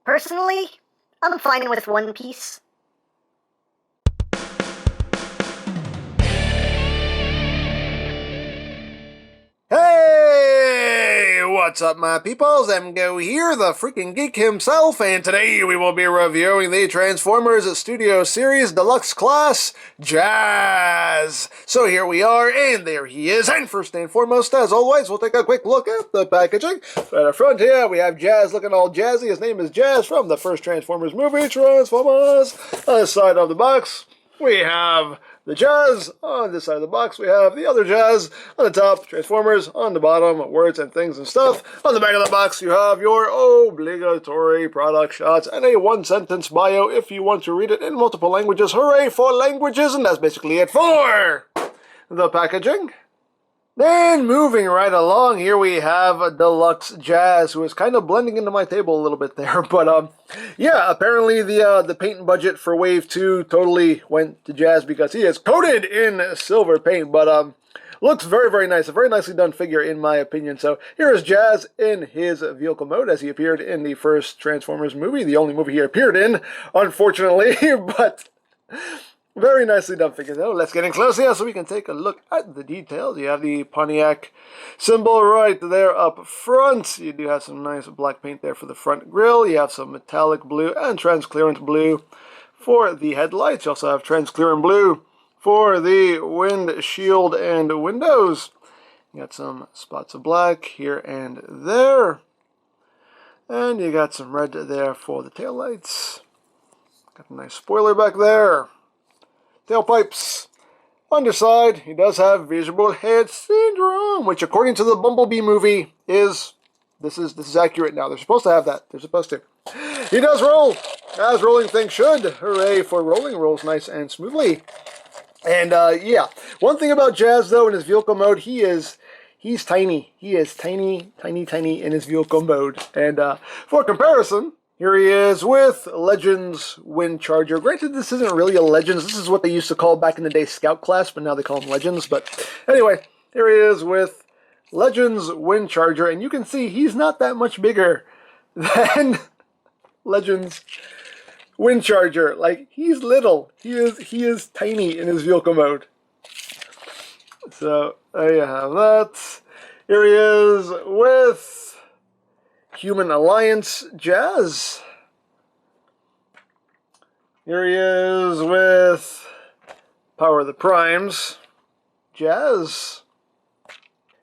Personally, I'm fine with one piece. Hey, what's up, my peoples? EmGo here, the freaking geek himself, and today we will be reviewing the Transformers Studio Series Deluxe Class Jazz. So here we are, and there he is. And first and foremost, as always, we'll take a quick look at the packaging. Right up front here, we have Jazz looking all jazzy. His name is Jazz from the first Transformers movie, Transformers. On the side of the box, we have the Jazz. On this side of the box, we have the other Jazz. On the top, Transformers. On the bottom, words and things and stuff. On the back of the box, you have your obligatory product shots and a one-sentence bio if you want to read it in multiple languages. Hooray for languages! And that's basically it for the packaging. Then, moving right along, here we have a Deluxe Jazz, who is kind of blending into my table a little bit there. But, yeah, apparently the paint budget for Wave 2 totally went to Jazz because he is coated in silver paint. But, looks very, very nice. A very nicely done figure, in my opinion. So, here is Jazz in his vehicle mode, as he appeared in the first Transformers movie. The only movie he appeared in, unfortunately. But very nicely done figure, though. Let's get in close here so we can take a look at the details. You have the Pontiac symbol right there up front. You do have some nice black paint there for the front grille. You have some metallic blue and transparent blue for the headlights. You also have transparent blue for the windshield and windows. You got some spots of black here and there. And you got some red there for the taillights. Got a nice spoiler back there. Tailpipes. Underside, he does have visual head syndrome, which according to the Bumblebee movie is this is accurate now. They're supposed to have that. They're supposed to. He does roll, as rolling things should. Hooray for rolling. Rolls nice and smoothly. And yeah, one thing about Jazz though in his vehicle mode, he's tiny. He is tiny in his vehicle mode. And for comparison, here he is with Legends Wind Charger. Granted, this isn't really a Legends. This is what they used to call back in the day Scout Class, but now they call them Legends. But anyway, here he is with Legends Wind Charger, and you can see he's not that much bigger than Legends Wind Charger. Like, he's little. He is tiny in his vehicle mode. So there you have that. Here he is with Human Alliance Jazz. Here he is with Power of the Primes Jazz.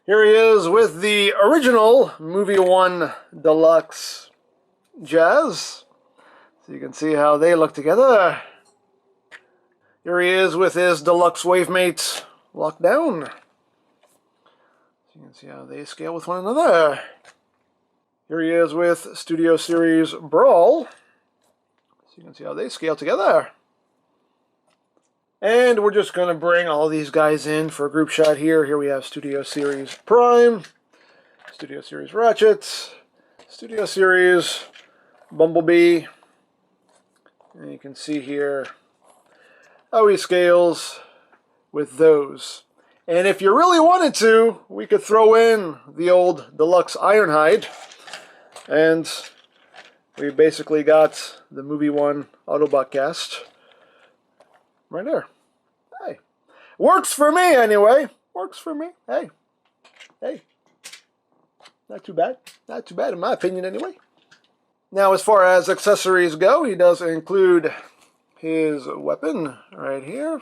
Here he is with the original Movie 1 Deluxe Jazz. So you can see how they look together. Here he is with his Deluxe Wavemate Lockdown. So you can see how they scale with one another. Here he is with Studio Series Brawl. So you can see how they scale together. And we're just going to bring all these guys in for a group shot here. Here we have Studio Series Prime, Studio Series Ratchet, Studio Series Bumblebee. And you can see here how he scales with those. And if you really wanted to, we could throw in the old Deluxe Ironhide. And we basically got the Movie 1 Autobot cast right there. Hey. Works for me anyway. Works for me. Hey. Hey. Not too bad. Not too bad in my opinion anyway. Now as far as accessories go, he does include his weapon right here.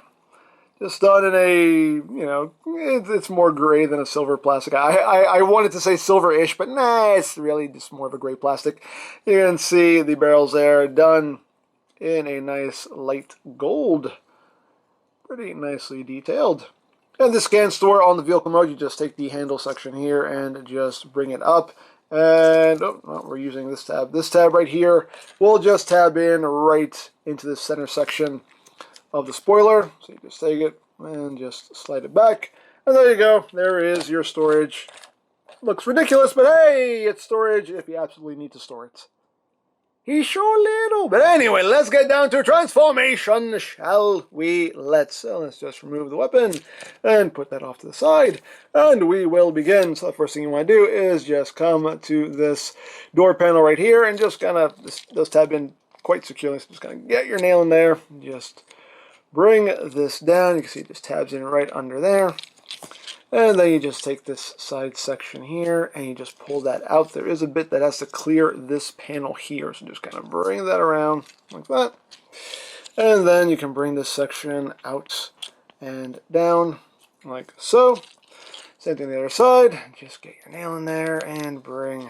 Just done in a, you know, it's more gray than a silver plastic. I wanted to say silver-ish, but nah, it's really just more of a gray plastic. You can see the barrels there done in a nice light gold. Pretty nicely detailed. And the scan store on the vehicle mode, you just take the handle section here and just bring it up. And, oh, well, we're using this tab. This tab right here will just tab in right into the center section of the spoiler. So you just take it and just slide it back. And there you go. There is your storage. Looks ridiculous, but hey, it's storage if you absolutely need to store it. He's so little. But anyway, let's get down to transformation, shall we? Let's just remove the weapon and put that off to the side. And we will begin. So the first thing you want to do is just come to this door panel right here and just kind of, this tab in quite securely. So just kind of get your nail in there. Just bring this down. You can see it just tabs in right under there. And then you just take this side section here and you just pull that out. There is a bit that has to clear this panel here. So just kind of bring that around like that. And then you can bring this section out and down like so. Same thing the other side. Just get your nail in there and bring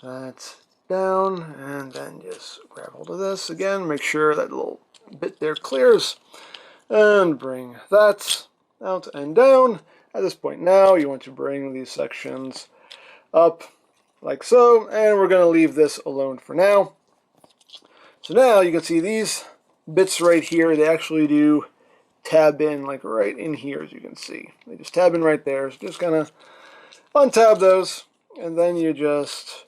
that down. And then just grab hold of this again. Make sure that little bit there clears. And bring that out and down. At this point now, you want to bring these sections up like so, and we're going to leave this alone for now. So now you can see these bits right here, they actually do tab in like right in here, as you can see. They just tab in right there, so just kind of untab those, and then you just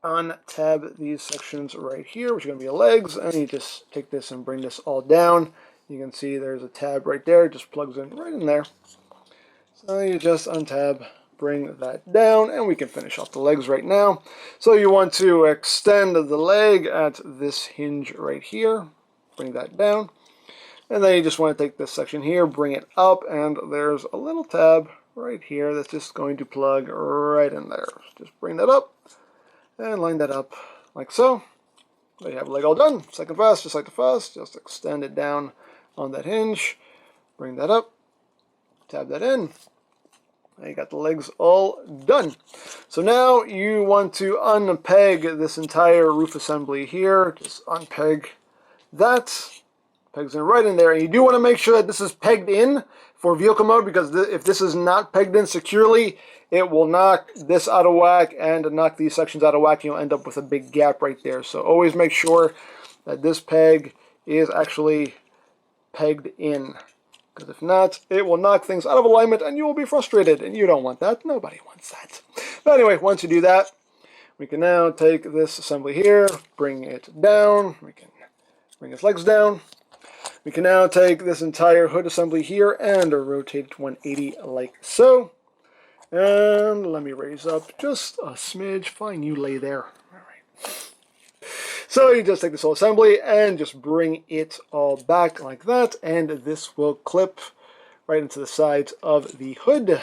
untab these sections right here, which are going to be your legs, and you just take this and bring this all down. You can see there's a tab right there, it just plugs in right in there. So you just untab, bring that down, and we can finish off the legs right now. So you want to extend the leg at this hinge right here, bring that down. And then you just want to take this section here, bring it up, and there's a little tab right here that's just going to plug right in there. Just bring that up and line that up like so. There you have a leg all done. Second fast, just like the first, just extend it down on that hinge, bring that up, tab that in, and you got the legs all done. So now you want to unpeg this entire roof assembly here. Just unpeg that, pegs in right in there, and you do want to make sure that this is pegged in for vehicle mode, because if this is not pegged in securely, it will knock this out of whack and knock these sections out of whack, and you'll end up with a big gap right there. So always make sure that this peg is actually pegged in, because if not, it will knock things out of alignment and you will be frustrated, and you don't want that. Nobody wants that. But anyway, once you do that, we can now take this assembly here, bring it down, we can bring its legs down. We can now take this entire hood assembly here and rotate it 180 like so. And let me raise up just a smidge. Fine, you lay there. All right. So you just take this whole assembly and just bring it all back like that, and this will clip right into the sides of the hood.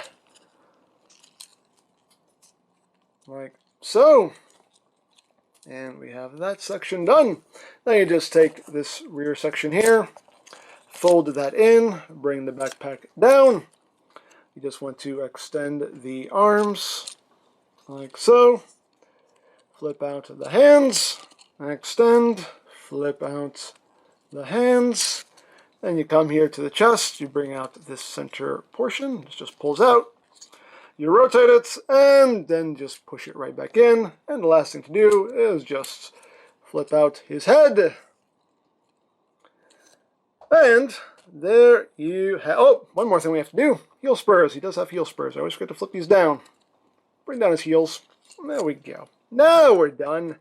Like so. And we have that section done. Then you just take this rear section here, fold that in, bring the backpack down. You just want to extend the arms like so. Flip out the hands. Extend, flip out the hands, then you come here to the chest, you bring out this center portion, it just pulls out, you rotate it, and then just push it right back in, and the last thing to do is just flip out his head. And there you have, oh, one more thing we have to do, heel spurs. He does have heel spurs. I always forget to flip these down. Bring down his heels. There we go. Now we're done.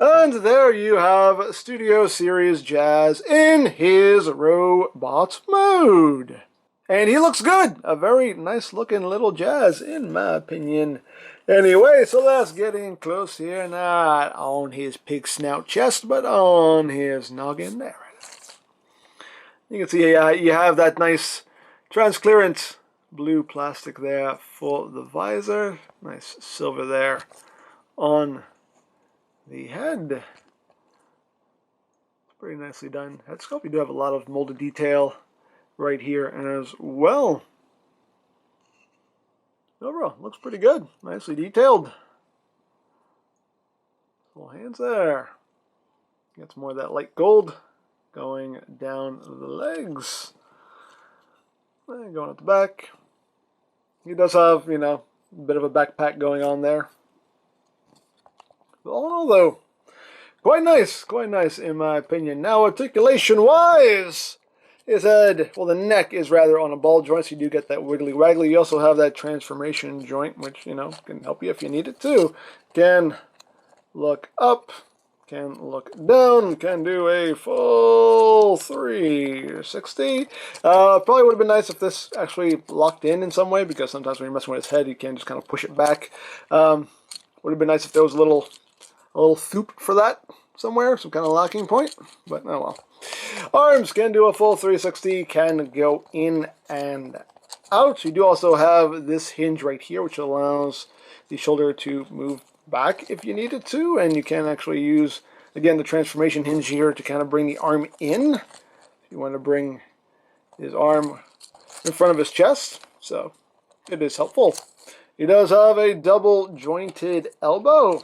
And there you have Studio Series Jazz in his robot mode. And he looks good. A very nice looking little Jazz, in my opinion. Anyway, so let's get in close here. Not on his pig snout chest, but on his noggin. There it is. You can see you have that nice transparent blue plastic there for the visor. Nice silver there on the head. Pretty nicely done head sculpt. You do have a lot of molded detail right here as well. Overall, looks pretty good. Nicely detailed. Full hands there. Get some more of that light gold going down the legs. And going at the back. He does have, you know, a bit of a backpack going on there. All in all, though, quite nice in my opinion. Now, articulation-wise, his head, well, the neck is rather on a ball joint, so you do get that wiggly-waggly. You also have that transformation joint, which, you know, can help you if you need it too. Again, look up, can look down, can do a full 360. Probably would have been nice if this actually locked in some way, because sometimes when you're messing with his head, you can just kind of push it back. Would have been nice if there was a little thoop for that somewhere, some kind of locking point, but oh well. Arms can do a full 360, can go in and out. You do also have this hinge right here, which allows the shoulder to move back if you needed to, and you can actually use, again, the transformation hinge here to kind of bring the arm in. If you want to bring his arm in front of his chest, so it is helpful. He does have a double jointed elbow,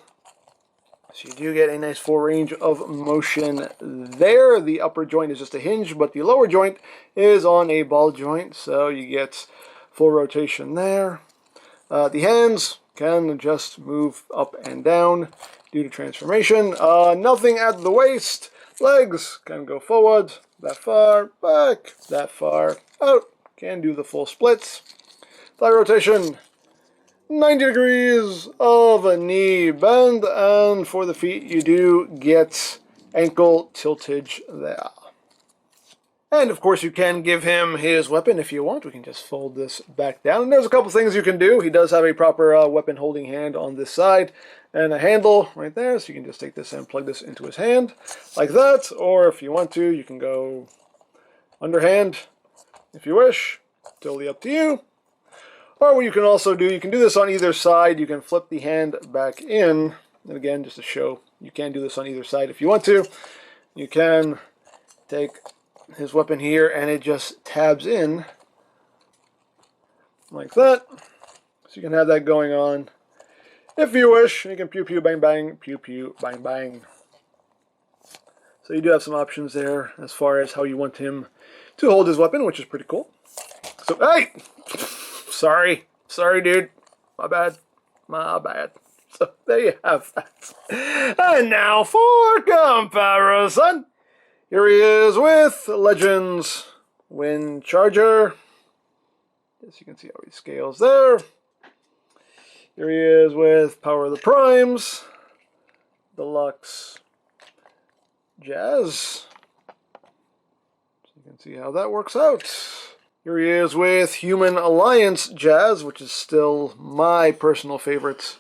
so you do get a nice full range of motion there. The upper joint is just a hinge, but the lower joint is on a ball joint, so you get full rotation there. The hands can just move up and down due to transformation. Nothing at the waist. Legs can go forward, that far, back, that far, out. Can do the full splits. Thigh rotation. 90 degrees of a knee bend, and for the feet you do get ankle tiltage there. And of course you can give him his weapon if you want. We can just fold this back down, and there's a couple things you can do. He does have a proper weapon holding hand on this side and a handle right there, so you can just take this and plug this into his hand like that, or if you want to, you can go underhand if you wish. Totally up to you. Or what you can also do, you can do this on either side. You can flip the hand back in. And again, just to show, you can do this on either side if you want to. You can take his weapon here and it just tabs in like that. So you can have that going on if you wish. You can pew pew bang bang, pew pew bang bang. So you do have some options there as far as how you want him to hold his weapon, which is pretty cool. So, hey! Sorry, dude. My bad. So there you have that. And now for comparison. Here he is with Legends Wind Charger. As you can see how he scales there. Here he is with Power of the Primes. Deluxe Jazz. So you can see how that works out. Here he is with Human Alliance Jazz, which is still my personal favorite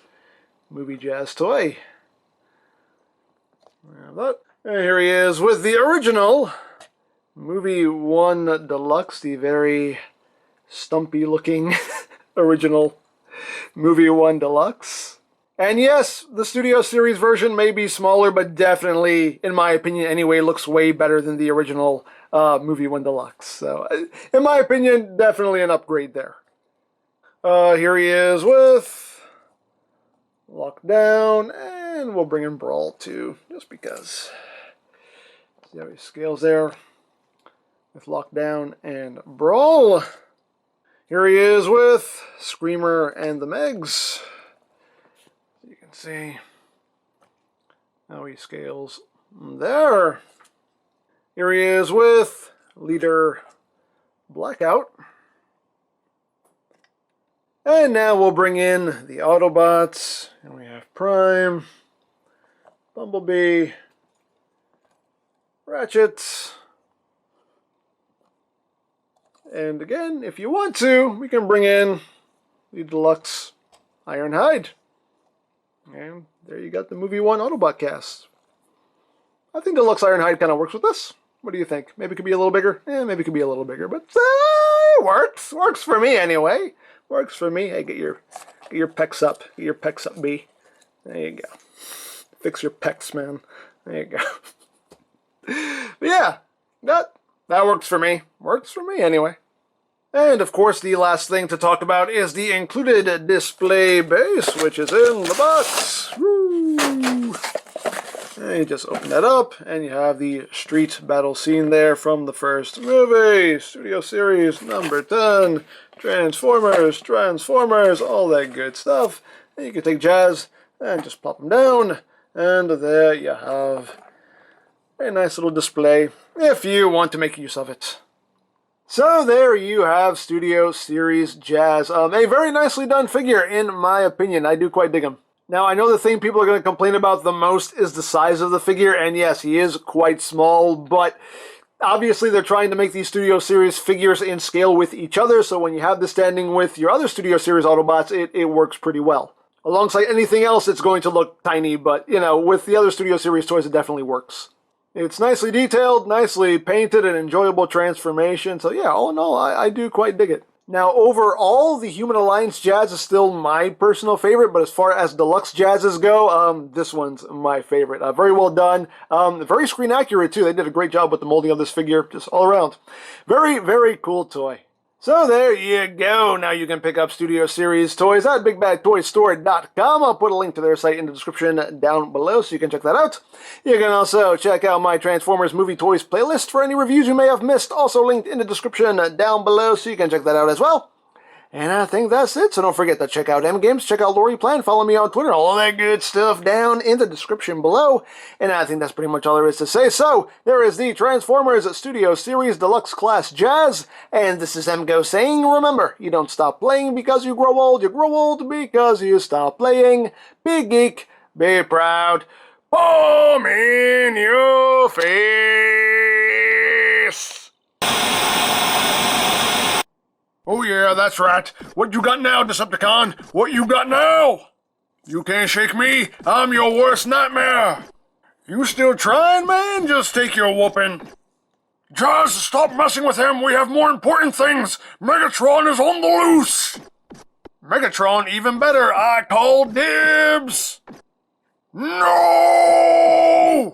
movie jazz toy. And here he is with the original Movie 1 Deluxe, the very stumpy looking original Movie 1 Deluxe. And yes, the Studio Series version may be smaller, but definitely, in my opinion anyway, looks way better than the original Movie 1 Deluxe. So, in my opinion, definitely an upgrade there. Here he is with Lockdown, and we'll bring in Brawl too, just because. See how he scales there with Lockdown and Brawl. Here he is with Screamer and the Megs. You can see how he scales there. Here he is with Leader Blackout. And now we'll bring in the Autobots. And we have Prime, Bumblebee, Ratchet. And again, if you want to, we can bring in the Deluxe Ironhide. And there you got the Movie 1 Autobot cast. I think Deluxe Ironhide kind of works with this. What do you think? Maybe it could be a little bigger? Maybe it could be a little bigger, but it works. Works for me anyway. Works for me. Hey, get your pecs up. Get your pecs up, B. There you go. Fix your pecs, man. There you go. But yeah, that works for me. Works for me anyway. And of course, the last thing to talk about is the included display base, which is in the box. Woo! And you just open that up, and you have the street battle scene there from the first movie, Studio Series number 10, Transformers, all that good stuff. And you can take Jazz and just plop them down, and there you have a nice little display if you want to make use of it. So there you have Studio Series Jazz. A very nicely done figure, in my opinion. I do quite dig him. Now, I know the thing people are going to complain about the most is the size of the figure, and yes, he is quite small, but obviously they're trying to make these Studio Series figures in scale with each other, so when you have this standing with your other Studio Series Autobots, it works pretty well. Alongside anything else, it's going to look tiny, but, you know, with the other Studio Series toys, it definitely works. It's nicely detailed, nicely painted, and enjoyable transformation, so yeah, all in all, I do quite dig it. Now, overall, the Human Alliance Jazz is still my personal favorite, but as far as Deluxe Jazzes go, this one's my favorite. Very well done. Very screen accurate, too. They did a great job with the molding of this figure, just all around. Very, very cool toy. So there you go. Now you can pick up Studio Series toys at BigBadToyStore.com. I'll put a link to their site in the description down below so you can check that out. You can also check out my Transformers Movie Toys playlist for any reviews you may have missed. Also linked in the description down below so you can check that out as well. And I think that's it, so don't forget to check out EmGo's, check out Lori Plan, follow me on Twitter, all that good stuff down in the description below. And I think that's pretty much all there is to say. So, there is the Transformers Studio Series Deluxe Class Jazz, and this is EmGo saying, remember, you don't stop playing because you grow old because you stop playing. Be geek, be proud, palm in your face. Oh yeah, that's right. What you got now, Decepticon? What you got now? You can't shake me. I'm your worst nightmare. You still trying, man? Just take your whooping. Just stop messing with him. We have more important things. Megatron is on the loose. Megatron, even better. I call dibs. No!